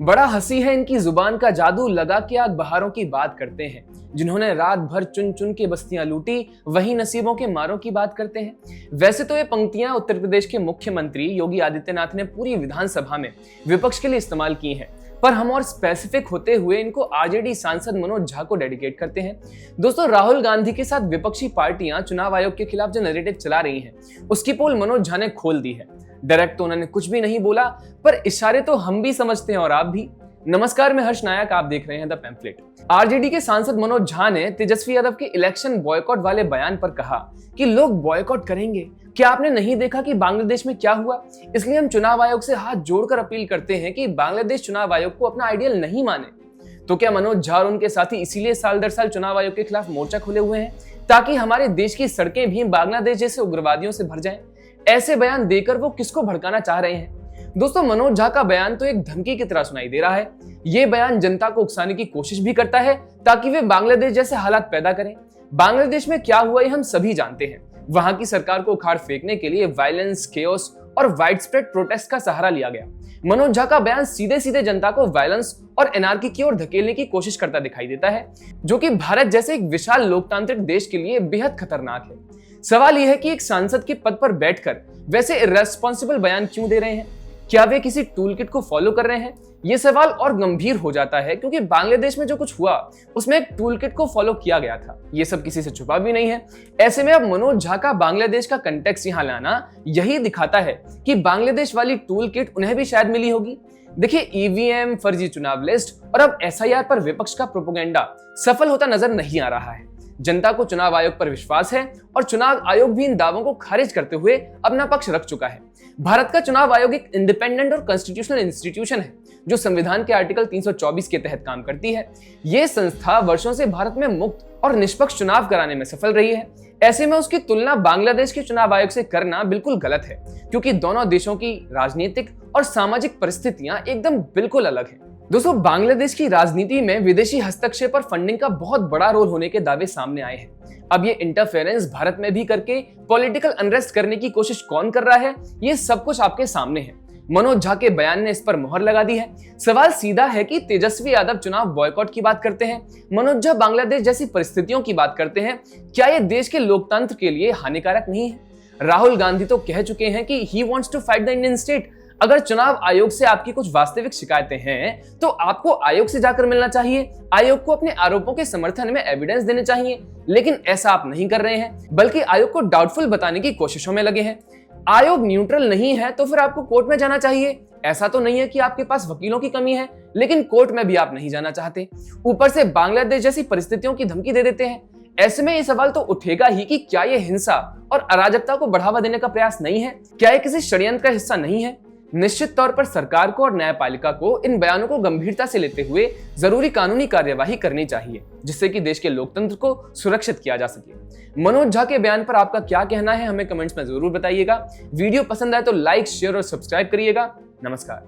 बड़ा हंसी है इनकी जुबान का जादू, लगा के आग बहारों की बात करते हैं। जिन्होंने रात भर चुन चुन के बस्तियां लूटी, वही नसीबों के मारों की बात करते हैं। वैसे तो ये पंक्तियां उत्तर प्रदेश के मुख्यमंत्री योगी आदित्यनाथ ने पूरी विधानसभा में विपक्ष के लिए इस्तेमाल की हैं, पर हम और स्पेसिफिक होते हुए इनको आरजेडी सांसद मनोज झा को डेडिकेट करते हैं। दोस्तों, राहुल गांधी के साथ विपक्षी पार्टियां चुनाव आयोग के खिलाफ जो नैरेटिव चला रही हैं, उसकी पोल मनोज झा ने खोल दी है। डायरेक्ट तो उन्होंने कुछ भी नहीं बोला, पर इशारे तो हम भी समझते हैं और आप भी। नमस्कार, मैं हर्ष नायक, आप देख रहे हैं द पैम्फलेट। आरजेडी के सांसद मनोज झा ने तेजस्वी यादव के इलेक्शन बॉयकॉट वाले बयान पर कहा कि लोग बॉयकॉट करेंगे। क्या आपने नहीं देखा कि बांग्लादेश में क्या हुआ? इसलिए हम चुनाव आयोग से हाथ जोड़कर अपील करते हैं कि बांग्लादेश चुनाव आयोग को अपना आइडियल नहीं माने। तो क्या मनोज झा और उनके साथी इसीलिए साल दर साल चुनाव आयोग के खिलाफ मोर्चा खोले हुए हैं, ताकि हमारे देश की सड़कें भी बांग्लादेश जैसे उग्रवादियों से भर जाएं? ऐसे बयान देकर वो किसको भड़काना चाह रहे हैं? दोस्तों, मनोज झा का बयान तो एक धमकी की तरह सुनाई दे रहा है। ये बयान जनता को उकसाने की कोशिश भी करता है, ताकि वे बांग्लादेश जैसे हालात पैदा करें। बांग्लादेश में क्या हुआ ये हम सभी जानते हैं। वहां की सरकार को उखाड़ फेंकने के लिए वायलेंस, केओस और वाइडस्प्रेड प्रोटेस्ट का सहारा लिया गया। मनोज झा का बयान सीधे सीधे जनता को वायलेंस और एनार्की की ओर धकेलने की कोशिश करता दिखाई देता है, जो कि भारत जैसे एक विशाल लोकतांत्रिक देश के लिए बेहद खतरनाक है। सवाल यह है कि एक सांसद के पद पर बैठकर वैसे इर्रेस्पॉन्सिबल बयान क्यों दे रहे हैं? क्या वे किसी टूल किट को फॉलो कर रहे हैं? ये सवाल और गंभीर हो जाता है, क्योंकि बांग्लादेश में जो कुछ हुआ उसमें एक टूल किट को फॉलो किया गया था। ये सब किसी से छुपा भी नहीं है। ऐसे में अब मनोज झा का बांग्लादेश का कंटेक्स्ट यहाँ लाना यही दिखाता है कि बांग्लादेश वाली टूल किट उन्हें भी शायद मिली होगी। देखिए, ईवीएम, फर्जी चुनाव लिस्ट और अब एसआईआर पर विपक्ष का प्रोपेगेंडा सफल होता नजर नहीं आ रहा है। जनता को चुनाव आयोग पर विश्वास है और चुनाव आयोग भी इन दावों को खारिज करते हुए अपना पक्ष रख चुका है। भारत का चुनाव आयोग एक इंडिपेंडेंट और कॉन्स्टिट्यूशनल इंस्टीट्यूशन है, जो संविधान के आर्टिकल 324 के तहत काम करती है। ये संस्था वर्षों से भारत में मुक्त और निष्पक्ष चुनाव कराने में सफल रही है। ऐसे में उसकी तुलना बांग्लादेश के चुनाव आयोग से करना बिल्कुल गलत है, क्योंकि दोनों देशों की राजनीतिक और सामाजिक परिस्थितियां एकदम बिल्कुल अलग हैं। दोस्तों, बांग्लादेश की राजनीति में विदेशी हस्तक्षेप और फंडिंग का बहुत बड़ा रोल होने के दावे सामने आए हैं। अब ये इंटरफेरेंस भारत में भी करके पॉलिटिकल अनरेस्ट करने की कोशिश कौन कर रहा है, ये सब कुछ आपके सामने है। मनोज झा के बयान ने इस पर मुहर लगा दी है। सवाल सीधा है कि तेजस्वी यादव चुनाव बॉयकॉट की बात करते हैं, मनोज झा बांग्लादेश जैसी परिस्थितियों की बात करते हैं। क्या ये देश के लोकतंत्र के लिए हानिकारक नहीं है? राहुल गांधी तो कह चुके हैं कि he wants to fight the Indian state. अगर चुनाव आयोग से आपकी कुछ वास्तविक शिकायतें हैं, तो आपको आयोग से जाकर मिलना चाहिए। आयोग को अपने आरोपों के समर्थन में एविडेंस देने चाहिए, लेकिन ऐसा आप नहीं कर रहे हैं, बल्कि आयोग को डाउटफुल बताने की कोशिशों में लगे हैं। आयोग न्यूट्रल नहीं है तो फिर आपको कोर्ट में जाना चाहिए। ऐसा तो नहीं है कि आपके पास वकीलों की कमी है, लेकिन कोर्ट में भी आप नहीं जाना चाहते। ऊपर से बांग्लादेश जैसी परिस्थितियों की धमकी दे देते हैं। ऐसे में ये सवाल तो उठेगा ही कि क्या ये हिंसा और अराजकता को बढ़ावा देने का प्रयास नहीं है? क्या ये किसी षड्यंत्र का हिस्सा नहीं है? निश्चित तौर पर सरकार को और न्यायपालिका को इन बयानों को गंभीरता से लेते हुए जरूरी कानूनी कार्यवाही करनी चाहिए, जिससे कि देश के लोकतंत्र को सुरक्षित किया जा सके। मनोज झा के बयान पर आपका क्या कहना है, हमें कमेंट्स में जरूर बताइएगा। वीडियो पसंद आए तो लाइक, शेयर और सब्सक्राइब करिएगा। नमस्कार।